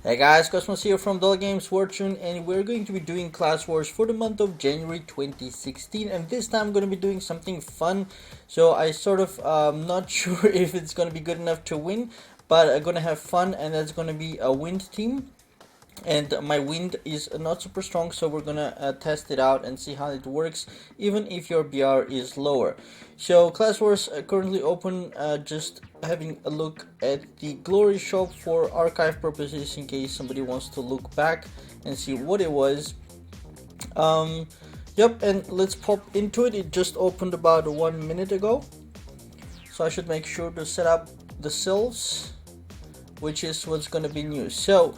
Hey guys, Cosmos here from Dull Games Wartune, and we're going to be doing Class Wars for the month of January 2016, and this time I'm going to be doing something fun. So I sort of not sure if it's going to be good enough to win, but I'm going to have fun, and that's going to be a wind team. And my wind is not super strong, so we're gonna test it out and see how it works, even if your BR is lower. So Class Wars currently open, just having a look at the glory shop for archive purposes in case somebody wants to look back and see what it was. Yep, and let's pop into it. It just opened about 1 minute ago, so I should make sure to set up the sylphs, which is what's gonna be new. So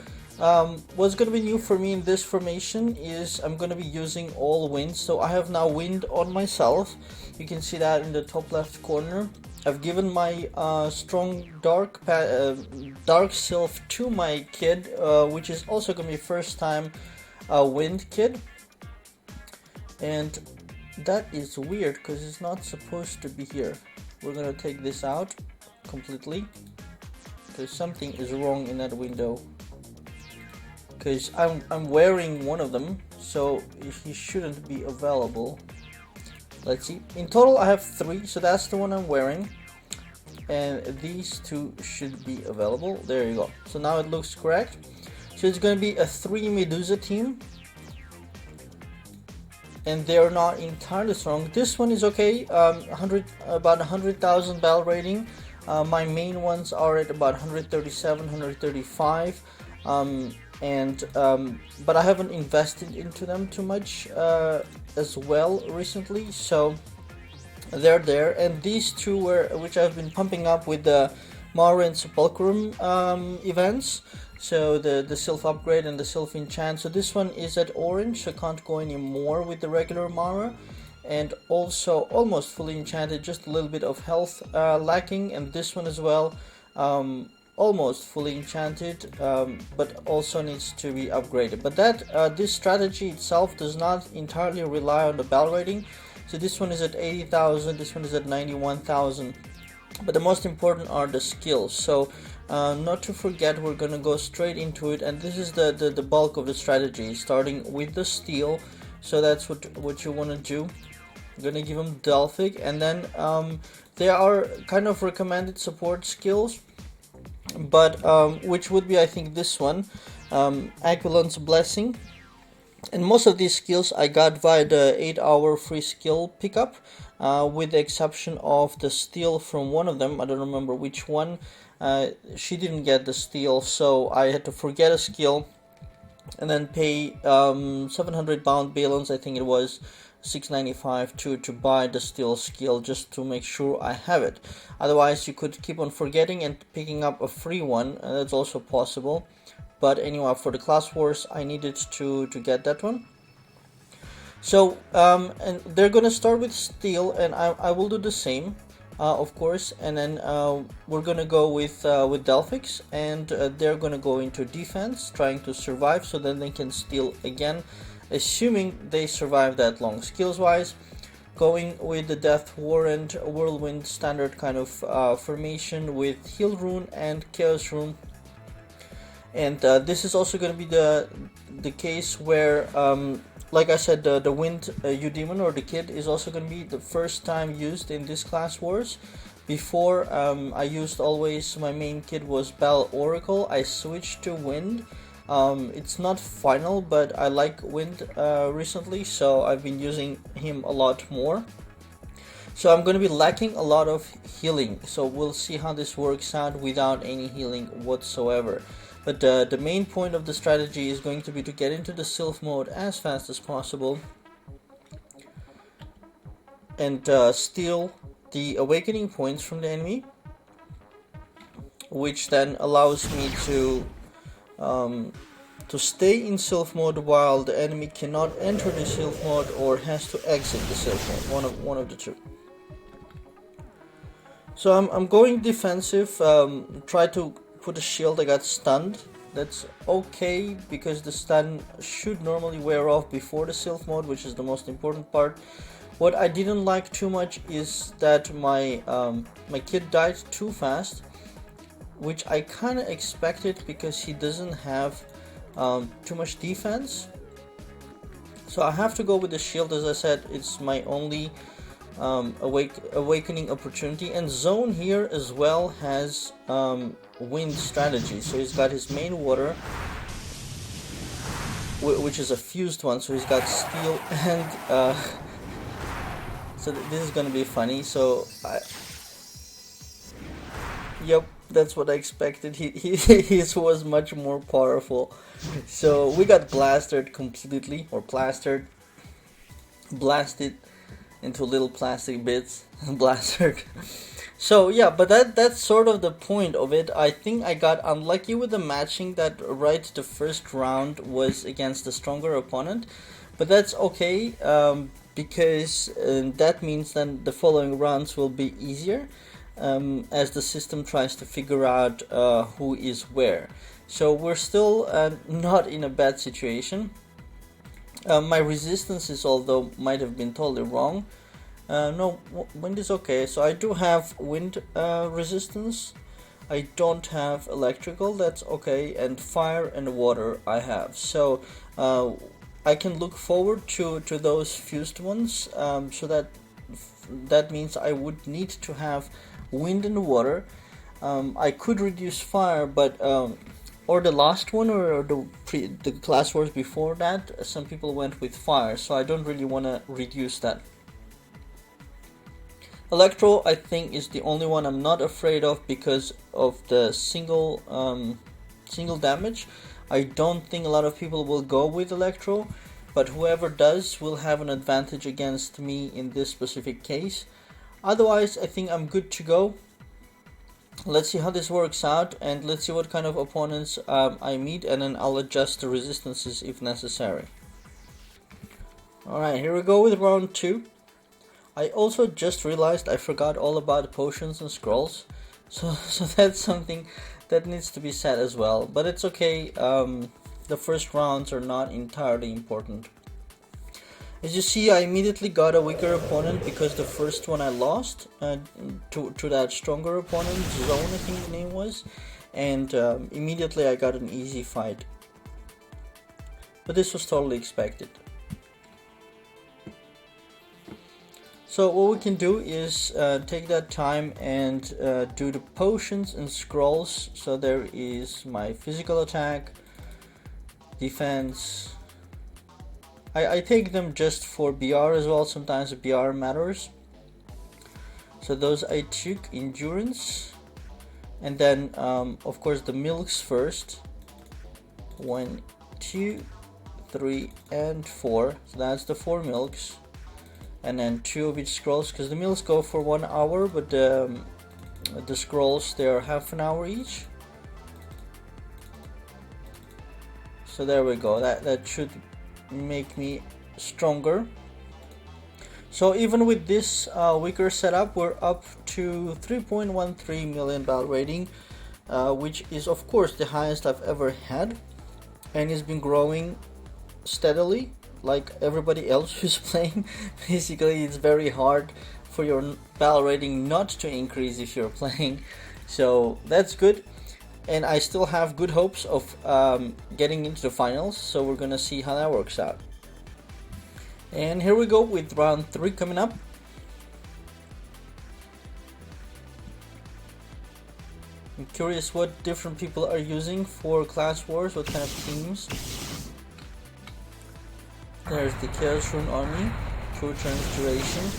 what's going to be new for me in this formation is I'm going to be using all wind. So I have now wind on myself. You can see that in the top left corner. I've given my strong dark sylph to my kid, which is also going to be first time wind kid. And that is weird because it's not supposed to be here. We're going to take this out completely because something is wrong in that window. Because I'm wearing one of them, so he shouldn't be available. Let's see. In total, I have 3, so that's the one I'm wearing, and these 2 should be available. There you go. So now it looks correct. So it's going to be a 3 Medusa team, and they're not entirely strong. This one is okay. About 100,000 battle rating. My main ones are at about 137, 135. But I haven't invested into them too much as well recently, so they're there. And these 2 which I've been pumping up with the Mara and Sepulchrum events, so the Sylph upgrade and the Sylph enchant. So this one is at orange, so can't go any more with the regular Mara, and also almost fully enchanted, just a little bit of health lacking. And this one as well, almost fully enchanted, but also needs to be upgraded. But that this strategy itself does not entirely rely on the battle rating. So this one is at 80,000, this one is at 91,000, but the most important are the skills. So not to forget, we're gonna go straight into it, and this is the bulk of the strategy, starting with the steel. So that's what you want to do. I'm gonna give him Delphic, and then there are kind of recommended support skills, but which would be, I think, this one, Aquilon's Blessing. And most of these skills I got via the 8-hour free skill pickup, with the exception of the steel from one of them. I don't remember which one. She didn't get the steel, so I had to forget a skill and then pay 700 bound balance, I think it was 695 to buy the steel skill, just to make sure I have it. Otherwise you could keep on forgetting and picking up a free one, and that's also possible. But anyway, for the Class Wars I needed to get that one. So and they're gonna start with steel, and I will do the same, of course, and then we're gonna go with Delphix, and they're gonna go into defense, trying to survive so then they can steal again, assuming they survive that long. Skills wise, going with the Death Warrant Whirlwind standard kind of formation with Heal Rune and Chaos Rune. And this is also going to be the case where, like I said, the Wind Eudemon or the Kid is also going to be the first time used in this Class Wars. Before, I used always, my main kid was Bell Oracle. I switched to Wind. It's not final, but I like Wind recently, so I've been using him a lot more. So I'm going to be lacking a lot of healing, so we'll see how this works out without any healing whatsoever. But the main point of the strategy is going to be to get into the Sylph mode as fast as possible and steal the awakening points from the enemy, which then allows me to stay in Sylph mode while the enemy cannot enter the Sylph mode or has to exit the Sylph mode, one of the 2. So I'm going defensive, try to put a shield. I got stunned. That's okay, because the stun should normally wear off before the Sylph mode, which is the most important part. What I didn't like too much is that my kid died too fast, which I kind of expected because he doesn't have too much defense. So I have to go with the shield. As I said, it's my only awakening opportunity. And Zone here as well has wind strategy. So he's got his main water, which is a fused one. So he's got steel and so this is gonna be funny. So yep, that's what I expected. His was much more powerful. So we got blasted completely, or blasted into little plastic bits, blasted. So yeah, but that's sort of the point of it. I think I got unlucky with the matching, that right the first round was against a stronger opponent, but that's okay, because that means then the following rounds will be easier, as the system tries to figure out who is where. So we're still not in a bad situation. My resistances, although might have been totally wrong. No, wind is okay. So I do have wind resistance. I don't have electrical, that's okay, and fire and water I have. So I can look forward to those fused ones. So that means I would need to have wind and water. I could reduce fire, but or the last one, or the class wars before that, some people went with fire, so I don't really want to reduce that. Electro, I think, is the only one I'm not afraid of because of the single damage. I don't think a lot of people will go with Electro, but whoever does will have an advantage against me in this specific case. Otherwise, I think I'm good to go. Let's see how this works out, and let's see what kind of opponents I meet, and then I'll adjust the resistances if necessary. Alright, here we go with round 2. I also just realized I forgot all about potions and scrolls, so that's something that needs to be said as well, but it's okay. The first rounds are not entirely important. As you see, I immediately got a weaker opponent because the first one I lost to that stronger opponent, Zone I think the name was, and immediately I got an easy fight. But this was totally expected. So what we can do is take that time and do the potions and scrolls. So there is my physical attack, defense. I take them just for BR as well, sometimes BR matters. So those I took, endurance, and then of course the milks first. 1, 2, 3 and 4, so that's the 4 milks. And then 2 of each scrolls, because the milks go for 1 hour, but the scrolls, they are half an hour each. So there we go, that should make me stronger. So even with this weaker setup, we're up to 3.13 million battle rating, which is of course the highest I've ever had, and it's been growing steadily like everybody else who's playing. Basically, it's very hard for your battle rating not to increase if you're playing, so that's good. And I still have good hopes of getting into the finals, so we're gonna see how that works out. And here we go with round 3 coming up. I'm curious what different people are using for class wars, what kind of teams. There's the Chaos Rune army, 2 turns duration.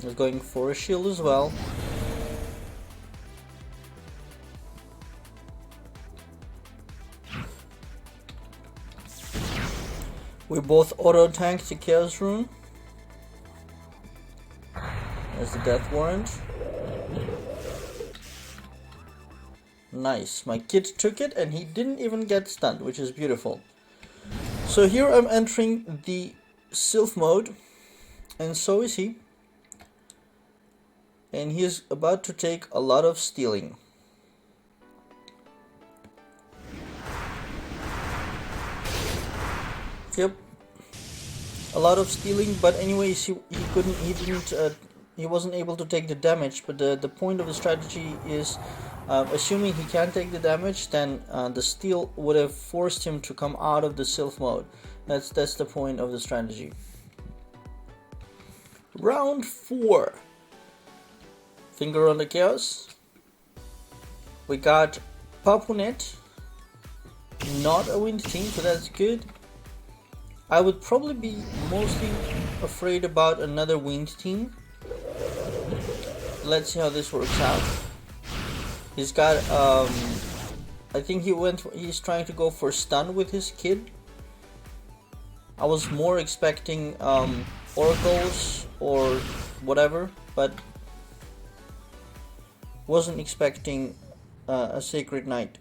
He's going for a shield as well. We both auto tank the Chaos Rune. There's the Death Warrant. Nice, my kid took it and he didn't even get stunned, which is beautiful. So here I'm entering the Sylph mode, and so is he. And he is about to take a lot of stealing. Yep. a lot of stealing, but anyways, he wasn't able to take the damage. But the point of the strategy is, assuming he can take the damage, then the steal would have forced him to come out of the sylph mode. That's the point of the strategy. Round 4. Finger on the chaos. We got Papunet, not a wind team, so that's good. I would probably be mostly afraid about another wind team. Let's see how this works out. He's got I think he's trying to go for stun with his kid. I was more expecting oracles or whatever, but wasn't expecting a sacred knight.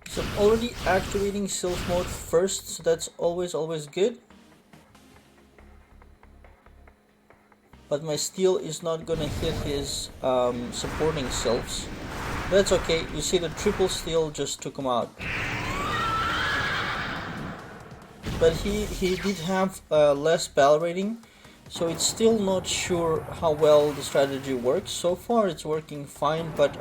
So I'm already activating sylph mode first, so that's always good. But my steal is not gonna hit his supporting sylphs. That's okay, you see the triple steal just took him out. But he did have less bell rating, so it's still not sure how well the strategy works. So far it's working fine, but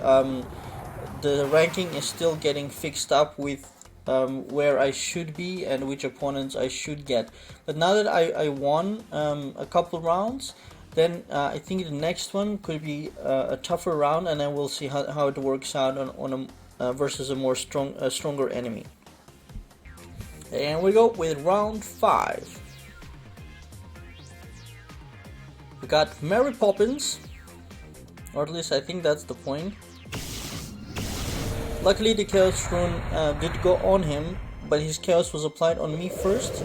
the ranking is still getting fixed up with where I should be and which opponents I should get. But now that I won a couple rounds, then I think the next one could be a tougher round, and then we'll see how it works out on a versus a stronger enemy. And we go with round 5. We got Mary Poppins, or at least I think that's the point. Luckily the Chaos Rune did go on him, but his Chaos was applied on me first,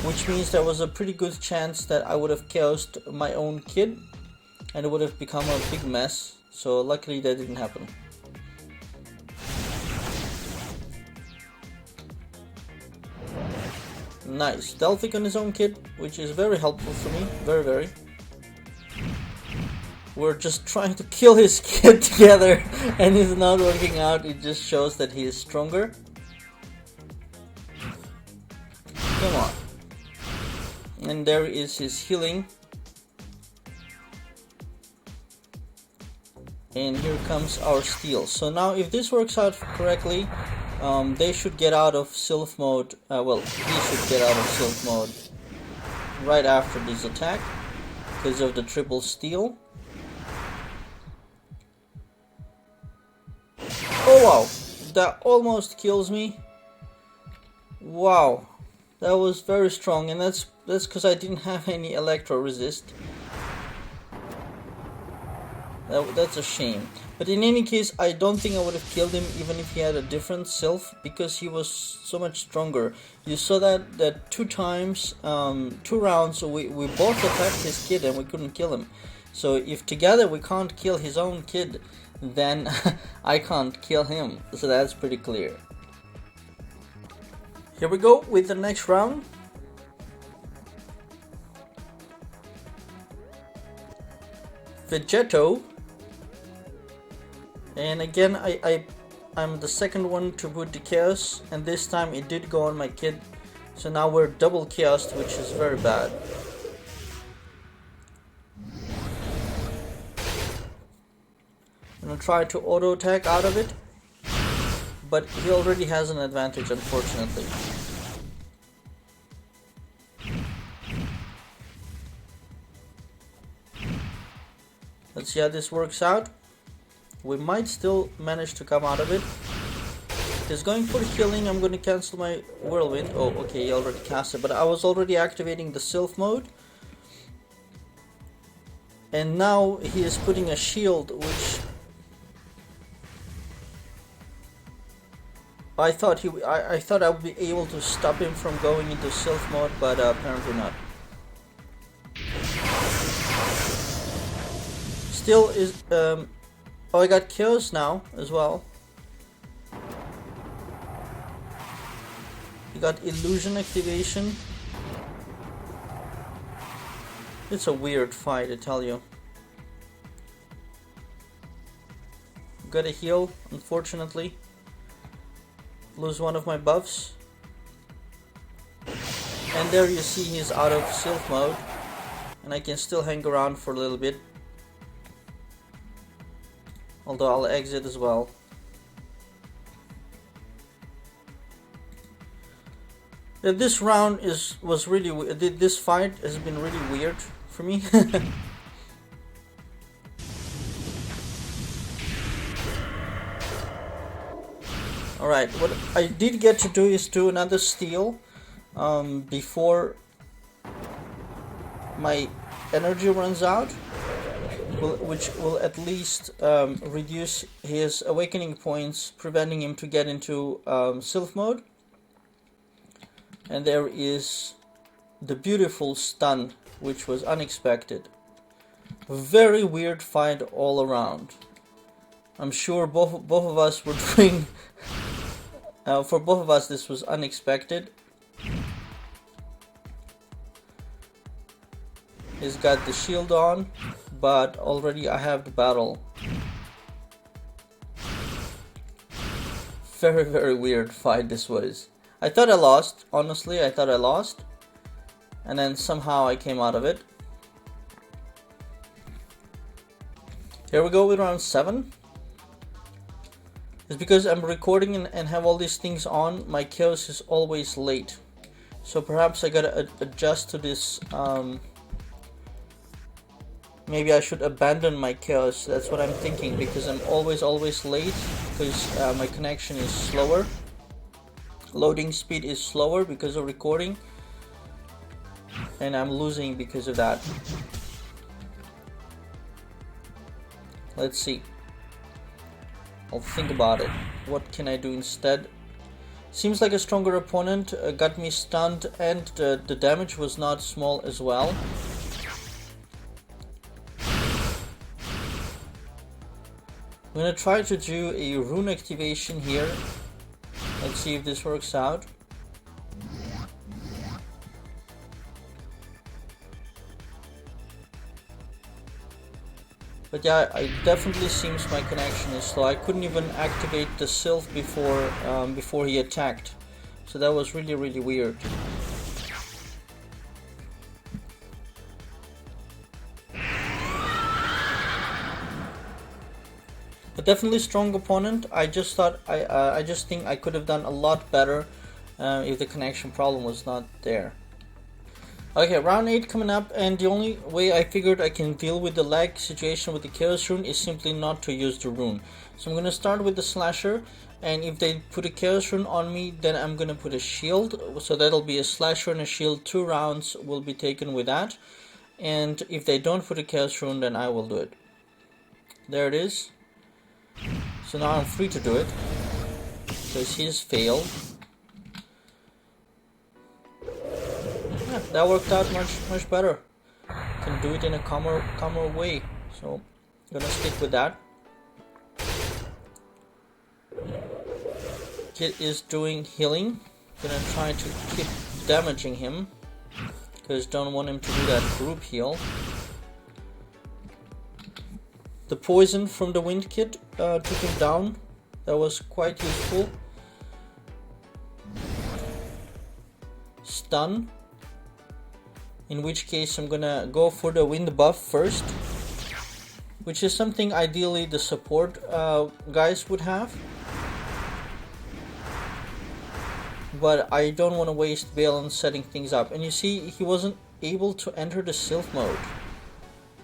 which means there was a pretty good chance that I would have chaosed my own kid, and it would have become a big mess, so luckily that didn't happen. Nice, Delphic on his own kid, which is very helpful for me, very. We're just trying to kill his kid together, and it's not working out. It just shows that he is stronger. Come on. And there is his healing. And here comes our steal. So now if this works out correctly, they should get out of sylph mode. Well, he should get out of sylph mode right after this attack because of the triple steal. Oh wow, that almost kills me. Wow, that was very strong, and that's because I didn't have any electro resist. That's a shame. But in any case, I don't think I would have killed him even if he had a different sylph, because he was so much stronger. You saw that 2 times, 2 rounds, we both attacked his kid and we couldn't kill him. So if together we can't kill his own kid, then I can't kill him. So that's pretty clear. Here we go with the next round. Vegeto. And again, I'm the second one to boot the chaos, and this time it did go on my kid. So now we're double chaosed, which is very bad. I'm gonna try to auto attack out of it, but he already has an advantage, unfortunately. Let's see how this works out. We might still manage to come out of it. He's going for healing. I'm going to cancel my whirlwind. Oh, okay, he already cast it, but I was already activating the sylph mode. And now he is putting a shield, which I thought I would be able to stop him from going into sylph mode, but apparently not. Still is oh, I got chaos now as well. You got illusion activation. It's a weird fight, I tell you. Got a heal, unfortunately. Lose one of my buffs. And there you see he's out of Sylph mode. And I can still hang around for a little bit. Although I'll exit as well. This round was really, this fight has been really weird for me. Alright, what I did get to do is do another steal before my energy runs out, which will at least reduce his awakening points, preventing him to get into Sylph mode. And there is the beautiful stun, which was unexpected. Very weird fight all around. I'm sure both of us were doing... for both of us this was unexpected. He's got the shield on, but already I have the battle. Very weird fight this was. I thought I lost, honestly, I thought I lost. And then somehow I came out of it. Here we go with round 7. It's because I'm recording and have all these things on, my chaos is always late. So perhaps I gotta adjust to this. Maybe I should abandon my chaos, that's what I'm thinking, because I'm always late, because my connection is slower. Loading speed is slower because of recording, and I'm losing because of that. Let's see. I'll think about it. What can I do instead? Seems like a stronger opponent got me stunned, and the damage was not small as well. I'm gonna try to do a rune activation here. Let's see if this works out. But yeah, it definitely seems my connection is slow. I couldn't even activate the Sylph before he attacked. So that was really weird. But definitely strong opponent. I just thought I just think I could have done a lot better if the connection problem was not there. Okay, round 8 coming up, and the only way I figured I can deal with the lag situation with the Chaos Rune is simply not to use the rune. So I'm gonna start with the Slasher, and if they put a Chaos Rune on me, then I'm gonna put a shield. So that'll be a Slasher and a shield. 2 rounds will be taken with that. And if they don't put a Chaos Rune, then I will do it. There it is. So now I'm free to do it, because he's failed. Yeah, that worked out much better. Can do it in a calmer way. So I'm gonna stick with that. Kid is doing healing. Gonna try to keep damaging him, because don't want him to do that group heal. The poison from the Wind Kit took him down. That was quite useful. Stun. In which case I'm gonna go for the wind buff first, which is something ideally the support guys would have. But I don't want to waste Bale setting things up. And you see, he wasn't able to enter the Sylph mode,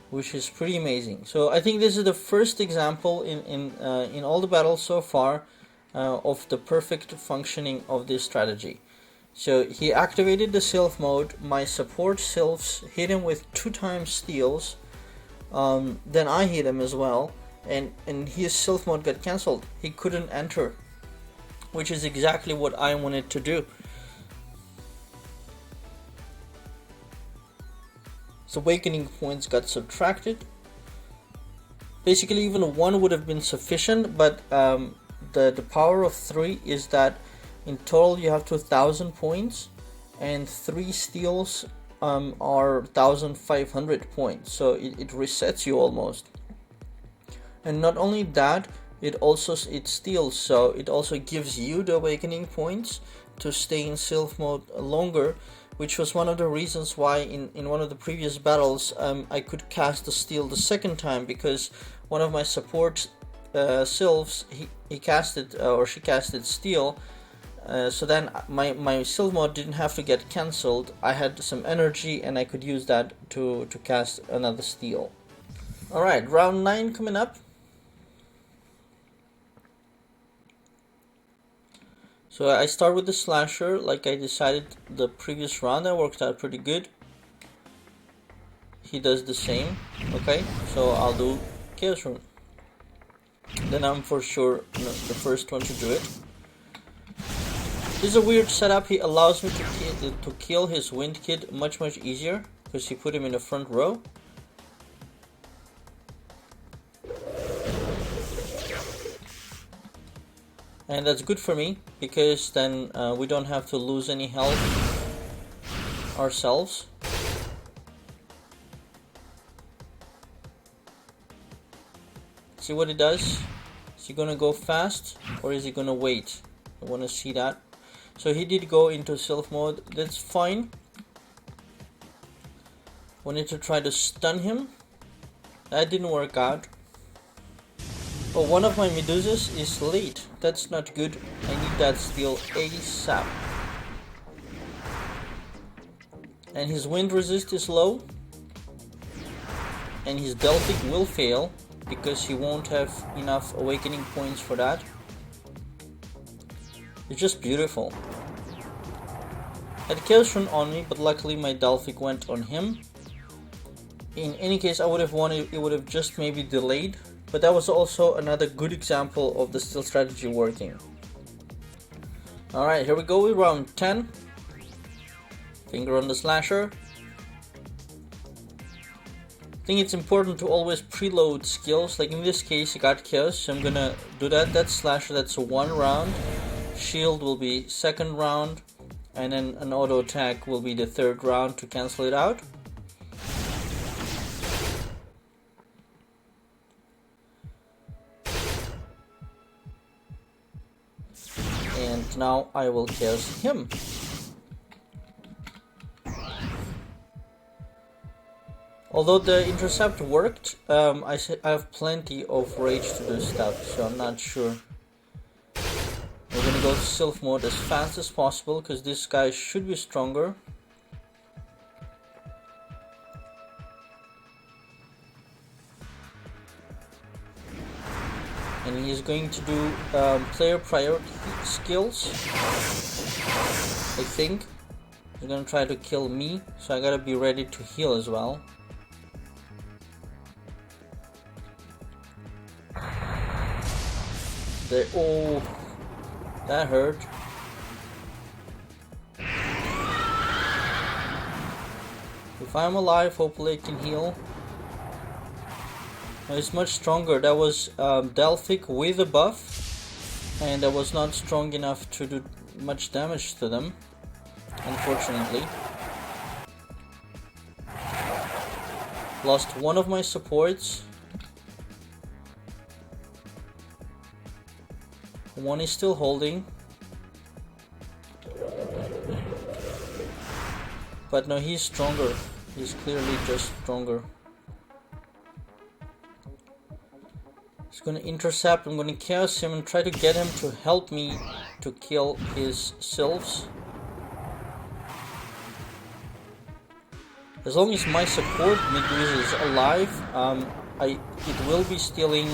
which is pretty amazing. So I think this is the first example in all the battles so far of the perfect functioning of this strategy. So he activated the Sylph mode, my support Sylphs hit him with 2 times steals, then I hit him as well, and his Sylph mode got cancelled. He couldn't enter, which is exactly what I wanted to do. So awakening points got subtracted. Basically even 1 would have been sufficient, but the power of 3 is that in total you have 2,000 points, and 3 steals are 1,500 points, so it resets you almost. And not only that, it steals, so it also gives you the awakening points to stay in Sylph mode longer, which was one of the reasons why in one of the previous battles I could cast the steal the second time, because one of my support Sylphs, he casted or she casted steal, so then my Sylph mode didn't have to get cancelled. I had some energy and I could use that to cast another steal. Alright, round 9 coming up. So I start with the slasher like I decided the previous round. That worked out pretty good. He does the same. Okay, so I'll do Chaos Rune. Then I'm for sure the first one to do it. This is a weird setup. He allows me to kill his Wind Kid much easier because he put him in the front row. And that's good for me, because then we don't have to lose any health ourselves. See what he does? Is he gonna go fast or is he gonna wait? I wanna see that. So he did go into Sylph mode, that's fine. Wanted to try to stun him. That didn't work out. Oh, one of my Medusas is late. That's not good. I need that steal ASAP. And his wind resist is low. And his Delphic will fail because he won't have enough awakening points for that. It's just beautiful. I had Chaos Rune on me, but luckily my Delphic went on him. In any case, I would have won it. It would have just maybe delayed. But that was also another good example of the steal strategy working. Alright, here we go with round 10. Finger on the slasher. I think it's important to always preload skills. Like in this case, I got Chaos, so I'm gonna do that. That slasher, that's a 1 round. Shield will be 2nd round. And then an auto attack will be the 3rd round to cancel it out. And now I will chaos him. Although the intercept worked, I have plenty of rage to do stuff, so I'm not sure. We're gonna go to Sylph mode as fast as possible because this guy should be stronger. And he's going to do player priority skills, I think. He's gonna try to kill me, so I gotta be ready to heal as well. Oh, that hurt. If I'm alive, hopefully I can heal. It's much stronger. That was Delphic with a buff, and that was not strong enough to do much damage to them, unfortunately. Lost one of my supports. One is still holding. But no, he's stronger. He's clearly just stronger. He's gonna intercept. I'm gonna chaos him and try to get him to help me to kill his sylphs. As long as my support Medusa is alive, it will be stealing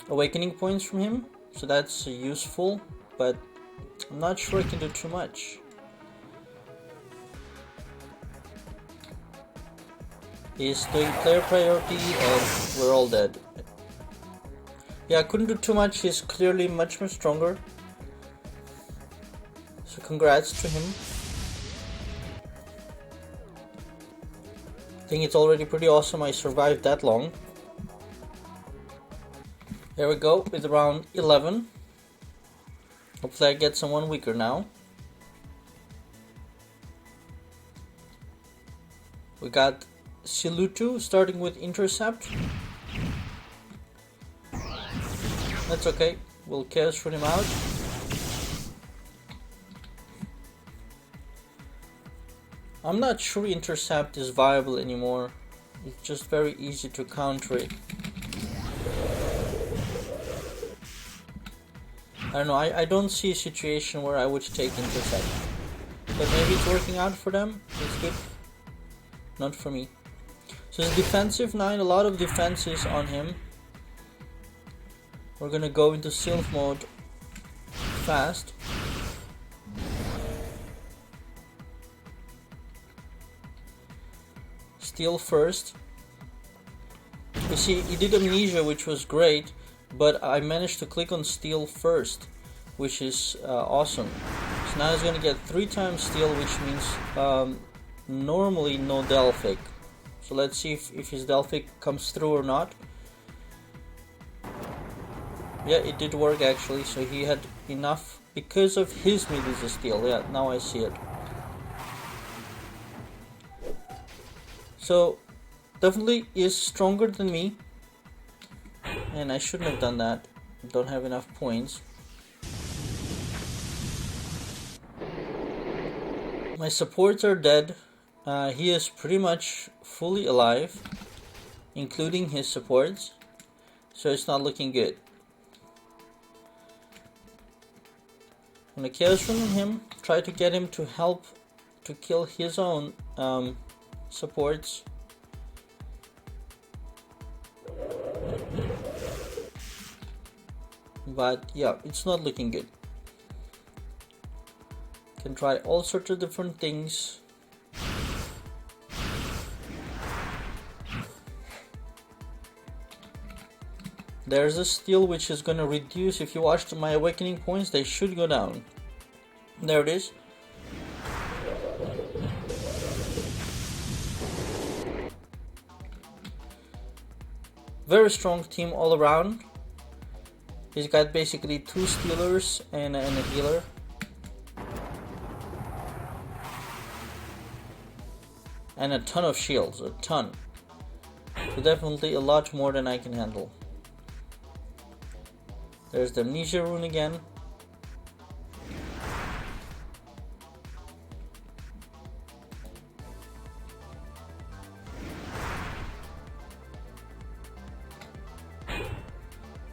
awakening points from him, so that's useful, but I'm not sure I can do too much. He's doing player priority and we're all dead. Yeah, I couldn't do too much. He's clearly much stronger. So congrats to him. I think it's already pretty awesome I survived that long. There we go with round 11. Hopefully I get someone weaker now. We got Silutu starting with intercept. That's okay. We'll Chaos Rune him out. I'm not sure Intercept is viable anymore. It's just very easy to counter it. I don't know, I don't see a situation where I would take Intercept. But maybe it's working out for them. It's good. Not for me. So it's defensive 9, a lot of defenses on him. We're gonna go into Sylph mode fast. Steal first. You see, he did Amnesia, which was great, but I managed to click on Steal first, which is awesome. So now he's gonna get 3 times Steal, which means normally no Delphic. So let's see if his Delphic comes through or not. Yeah, it did work actually, so he had enough because of his Medusa Steal. Yeah, now I see it. So, definitely is stronger than me. And I shouldn't have done that. Don't have enough points. My supports are dead. He is pretty much fully alive, including his supports. So it's not looking good. I'm gonna Chaos Rune him, try to get him to help to kill his own supports. But yeah, it's not looking good. Can try all sorts of different things. There's a steal which is gonna reduce, if you watched my awakening points, they should go down. There it is. Very strong team all around. He's got basically 2 stealers and a healer. And a ton of shields, a ton. So definitely a lot more than I can handle. There's the Amnesia rune again.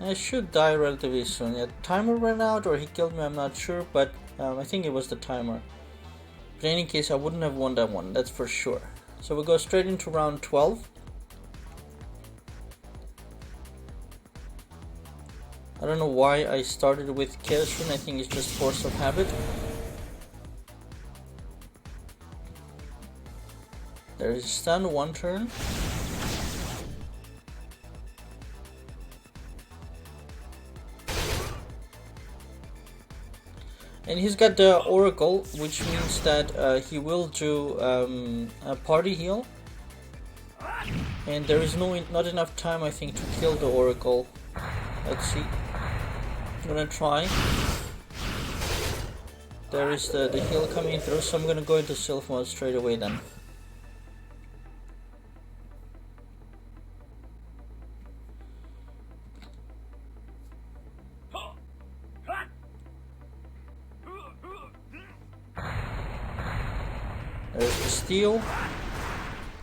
I should die relatively soon. Yeah, timer ran out or he killed me, I'm not sure, but I think it was the timer. But in any case, I wouldn't have won that one, that's for sure. So we'll go straight into round 12. I don't know why I started with Chaos Rune, I think it's just force of habit. There is stun 1 turn. And he's got the Oracle, which means that he will do a party heal. And there is not enough time, I think, to kill the Oracle. Let's see. I'm gonna try. There is the heal coming through, so I'm gonna go into Sylph mode straight away then. There's the steal.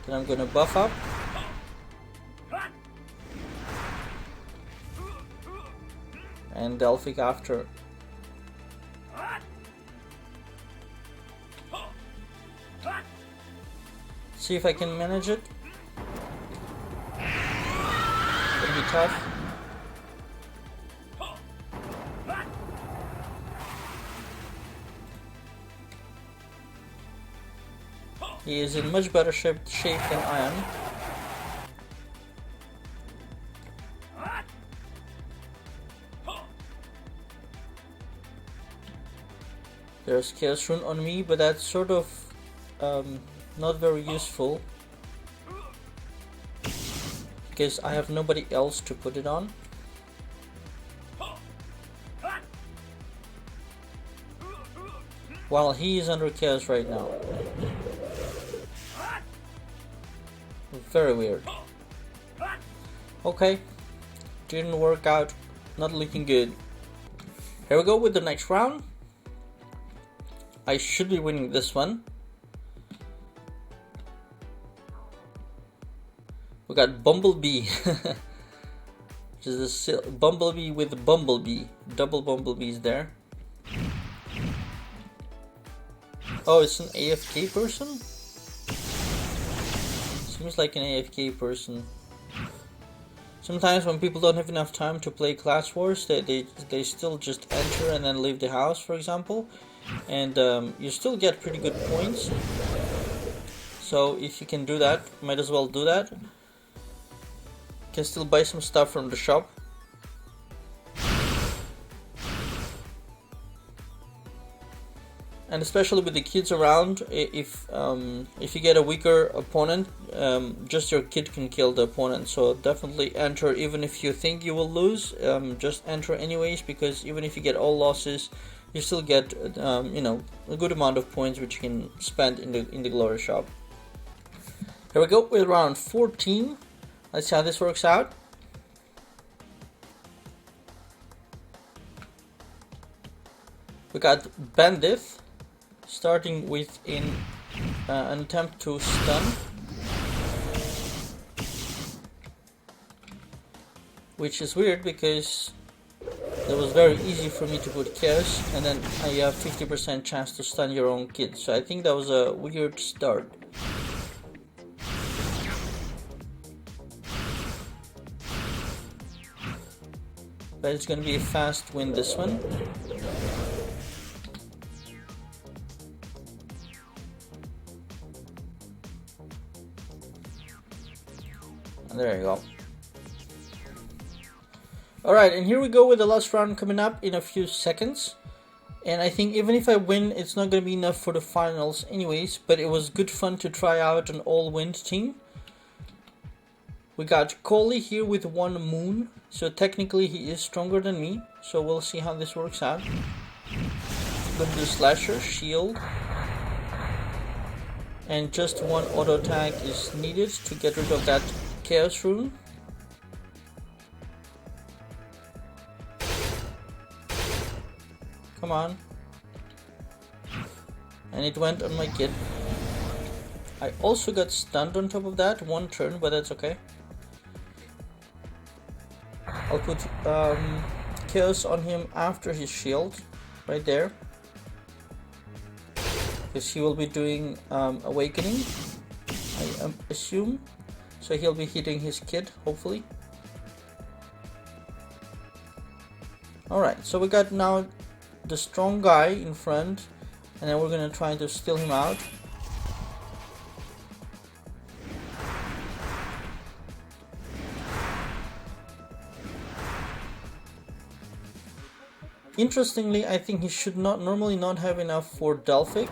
Then I'm gonna buff up. And Delphic after. See if I can manage it. Gonna be tough. He is in much better shape than I am. There's Chaos Rune on me, but that's sort of not very useful because I have nobody else to put it on. While he is under Chaos right now. Very weird. Okay, didn't work out. Not looking good. Here we go with the next round. I should be winning this one. We got Bumblebee. Which is a Bumblebee with Bumblebee. Double Bumblebees there. Oh, it's an AFK person? Seems like an AFK person. Sometimes when people don't have enough time to play Class Wars, they still just enter and then leave the house, for example. And you still get pretty good points. So if you can do that, might as well do that. You can still buy some stuff from the shop. And especially with the kids around, if you get a weaker opponent, just your kid can kill the opponent. So definitely enter, even if you think you will lose. Just enter anyways, because even if you get all losses, you still get you know, a good amount of points which you can spend in the glory shop. Here we go with round 14. Let's see how this works out. We got Bandith. Starting with an attempt to stun, which is weird because it was very easy for me to put chaos, and then you have 50% chance to stun your own kid. So I think that was a weird start. But it's gonna be a fast win this one. There you go. Alright, and here we go with the last round coming up in a few seconds. And I think even if I win, it's not going to be enough for the finals anyways. But it was good fun to try out an all-wind team. We got Coley here with 1 moon. So technically he is stronger than me. So we'll see how this works out. Gonna do Slasher, Shield. And just 1 auto attack is needed to get rid of that Chaos Rune. Come on. And it went on my kid. I also got stunned on top of that, 1 turn, but that's okay. I'll put Chaos on him after his shield, right there. Because he will be doing Awakening, I assume. So he'll be hitting his kid, hopefully. Alright, so we got now the strong guy in front, and then we're gonna try to steal him out. Interestingly, I think he should normally not have enough for Delphic.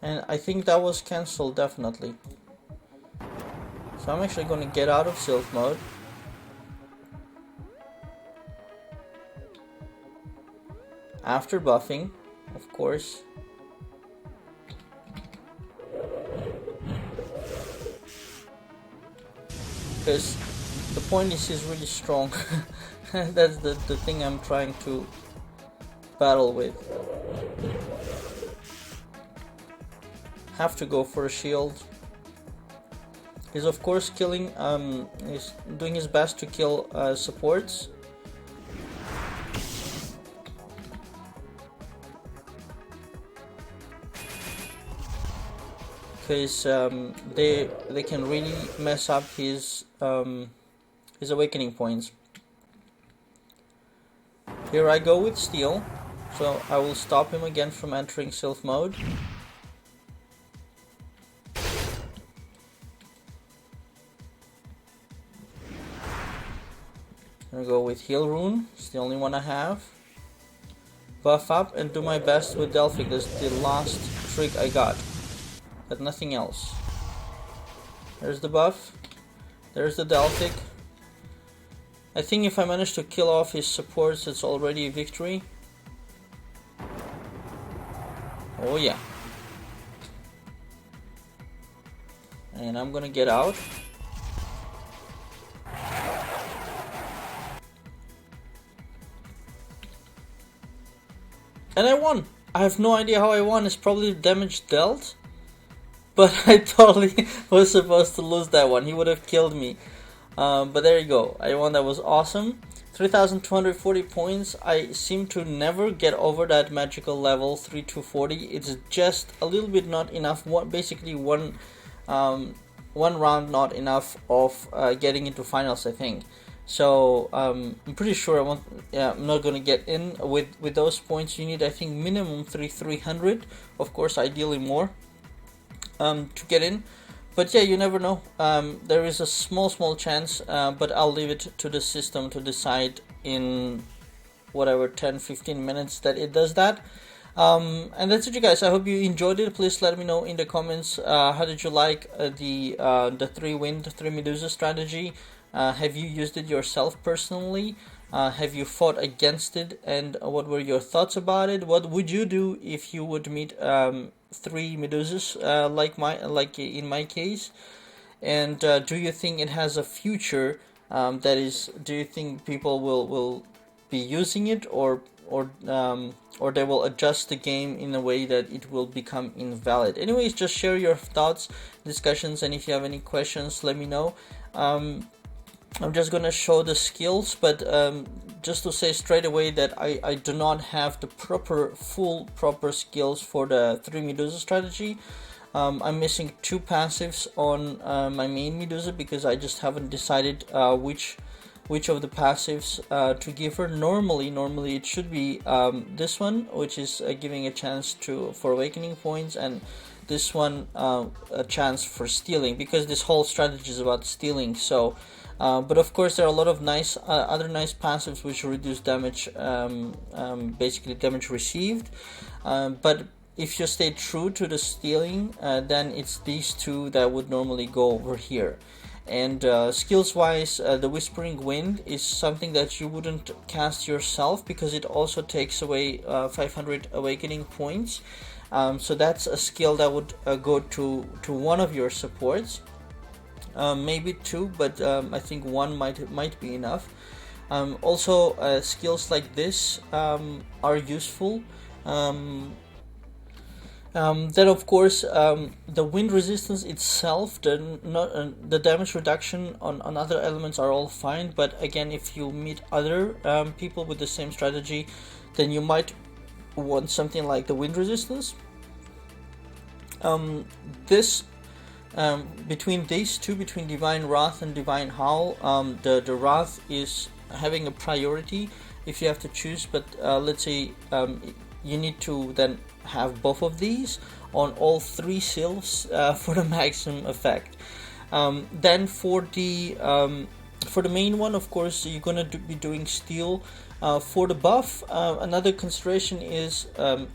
And I think that was cancelled, definitely. So I'm actually going to get out of Sylph mode. After buffing, of course. Because the point is he's really strong. That's the thing I'm trying to battle with. Have to go for a shield. He's of course killing, he's doing his best to kill supports. Because they can really mess up his awakening points. Here I go with Steel, so I will stop him again from entering Sylph mode. I'm gonna go with Heal Rune, it's the only one I have. Buff up and do my best with Delphic, that's the last trick I got. But nothing else. There's the buff, there's the Delphic. I think if I manage to kill off his supports, it's already a victory. Oh yeah. And I'm gonna get out. and I won. I have no idea how I won. It's probably damage dealt, but I totally was supposed to lose that one. He would have killed me. But there you go. I won. That was awesome. 3,240 points. I seem to never get over that magical level 3240. It's just a little bit not enough. Basically one round not enough of getting into finals, I think. So I'm pretty sure I'm not gonna get in with those points. You need, I think, minimum 300. Of course, ideally more to get in. But yeah, you never know. There is a small chance, but I'll leave it to the system to decide in whatever 10-15 minutes that it does that. And that's it, you guys. I hope you enjoyed it. Please let me know in the comments, how did you like the 3 wind 3 Medusa strategy. Have you used it yourself personally? Have you fought against it, and what were your thoughts about it? What would you do if you would meet 3 Medusas like in my case? And do you think it has a future? That is, do you think people will be using it, or they will adjust the game in a way that it will become invalid? Anyways, just share your thoughts, discussions, and if you have any questions, let me know. I'm just gonna show the skills, but just to say straight away that I do not have the proper skills for the 3 Medusa strategy. I'm missing 2 passives on my main Medusa because I just haven't decided which of the passives to give her. Normally it should be this one, which is giving a chance for awakening points, and this one a chance for stealing, because this whole strategy is about stealing. So but of course there are a lot of nice other nice passives which reduce damage, basically damage received, but if you stay true to the stealing, then it's these 2 that would normally go over here. And skills wise, the Whispering Wind is something that you wouldn't cast yourself because it also takes away 500 awakening points. So that's a skill that would go to one of your supports, maybe 2, but I think 1 might be enough. Also, skills like this are useful. Then of course, the wind resistance itself, the damage reduction on other elements are all fine, but again, if you meet other people with the same strategy, then you might want something like the wind resistance. Between these 2, between Divine Wrath and Divine Howl, the Wrath is having a priority if you have to choose, but let's say you need to then have both of these on all 3 sylphs for the maximum effect. Then for the main one, of course, you're gonna be doing steal. For the buff, another consideration is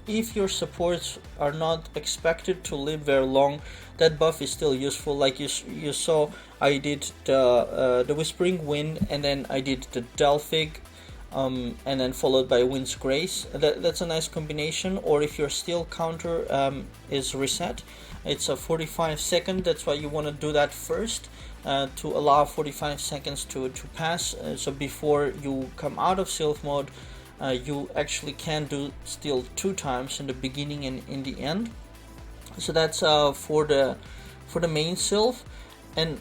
if your supports are not expected to live very long, that buff is still useful. Like you saw, I did the Whispering Wind, and then I did the Delphig, and then followed by Wind's Grace. That's a nice combination. Or if your steal counter is reset, it's a 45 second. That's why you want to do that first, to allow 45 seconds to pass. So before you come out of sylph mode, you actually can do steal 2 times in the beginning and in the end. So that's for the main sylph. And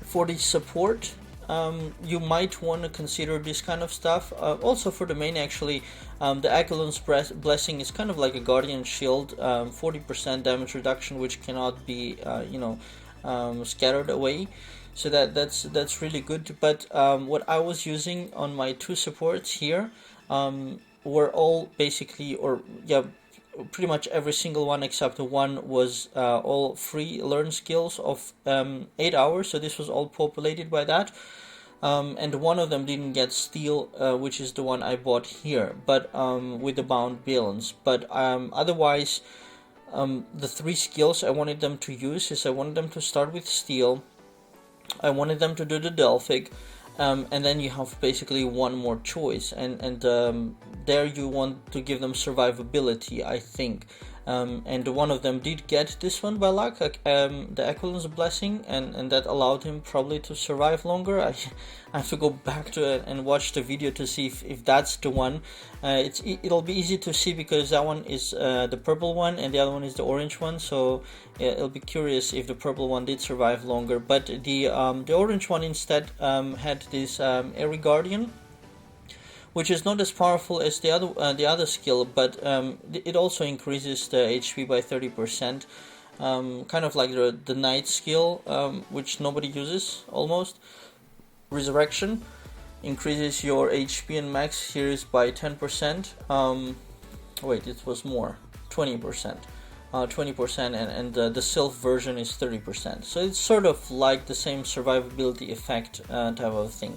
for the support, you might want to consider this kind of stuff. Also for the main, actually, the Akelon's Blessing is kind of like a Guardian Shield, 40% damage reduction, which cannot be scattered away. So that's really good. But what I was using on my 2 supports here were all basically, pretty much every single one except one was all free learn skills of 8 hours. So this was all populated by that. And one of them didn't get steal, which is the one I bought here, but with the bound balance. But otherwise, the 3 skills I wanted them to use is I wanted them to start with steal, I wanted them to do the Delphig, and then you have basically one more choice, and there you want to give them survivability, I think. and one of them did get this one by luck, the Equivalence Blessing, and that allowed him probably to survive longer. I have to go back to it and watch the video to see if that's the one. It'll be easy to see because that one is the purple one and the other one is the orange one, so it'll be curious if the purple one did survive longer. But the orange one instead had this Airy Guardian, which is not as powerful as the other skill, but it also increases the HP by 30%, kind of like the Knight skill, which nobody uses almost. Resurrection increases your HP and max heals by 10%. Wait, it was more, 20%. 20%, and the Sylph version is 30%. So it's sort of like the same survivability effect type of thing.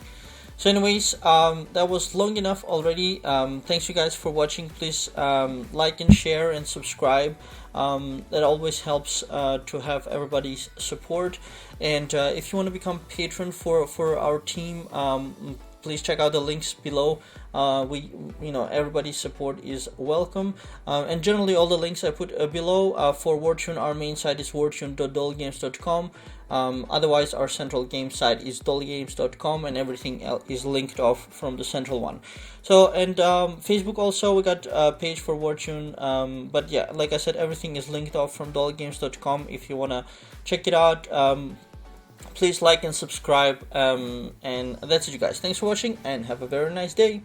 So anyways, that was long enough already. Thanks you guys for watching. Please like and share and subscribe. That always helps to have everybody's support. And if you want to become patron for our team, please check out the links below. Everybody's support is welcome. And generally all the links I put below. For Wartune, our main site is wartune.dollygames.com. Otherwise, our central game site is dollygames.com, and everything else is linked off from the central one. So, and Facebook also, we got a page for Wartune. But yeah, like I said, everything is linked off from dollygames.com if you want to check it out. Please like and subscribe, and that's it, you guys. Thanks for watching and have a very nice day.